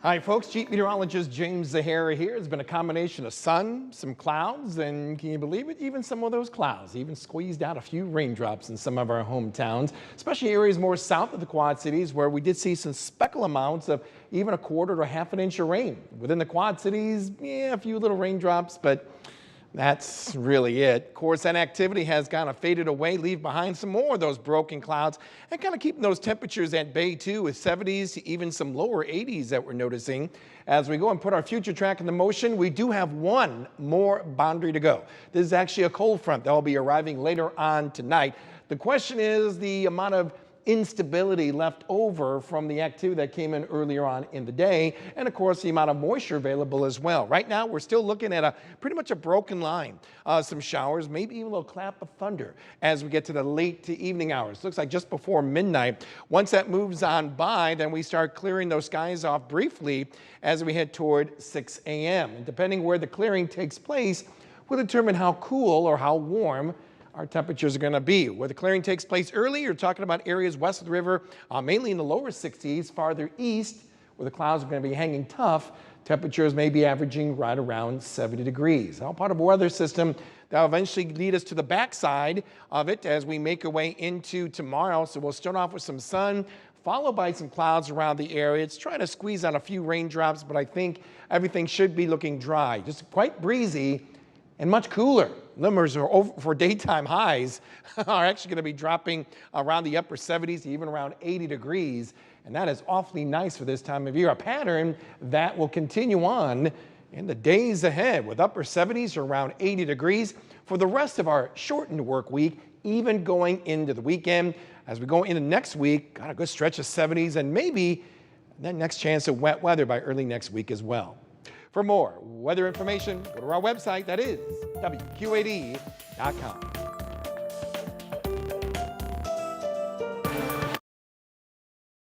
Hi folks, Chief Meteorologist James Zahara here. It's been a combination of sun, some clouds, and can you believe it, even some of those clouds even squeezed out a few raindrops in some of our hometowns, especially areas more south of the Quad Cities where we did see some speckle amounts of even a quarter to half an inch of rain. Within the Quad Cities, a few little raindrops, but that's really it. Of course, that activity has kind of faded away, leave behind some more of those broken clouds and kind of keeping those temperatures at bay too, with 70s to even some lower 80s that we're noticing. As we go and put our future track into motion, we do have one more boundary to go. This is actually a cold front that will be arriving later on tonight. The question is the amount of instability left over from the activity that came in earlier on in the day, and of course the amount of moisture available as well. Right now we're still looking at pretty much a broken line. Some showers, maybe even a little clap of thunder as we get to the late to evening hours. Looks like just before midnight. Once that moves on by, then we start clearing those skies off briefly as we head toward 6 a.m. And depending where the clearing takes place will determine how cool or how warm our temperatures are going to be. Where the clearing takes place early, you're talking about areas west of the river, mainly in the lower 60s. Farther east, where the clouds are going to be hanging tough, temperatures may be averaging right around 70 degrees. All part of a weather system that will eventually lead us to the backside of it as we make our way into tomorrow. So we'll start off with some sun, followed by some clouds around the area. It's trying to squeeze out a few raindrops, but I think everything should be looking dry. Just quite breezy and much cooler. Numbers are over for daytime highs are actually going to be dropping around the upper 70s to even around 80 degrees. And that is awfully nice for this time of year. A pattern that will continue on in the days ahead with upper 70s or around 80 degrees for the rest of our shortened work week, even going into the weekend. As we go into next week, got a good stretch of 70s and maybe that next chance of wet weather by early next week as well. For more weather information, go to our website, that is WQAD.com.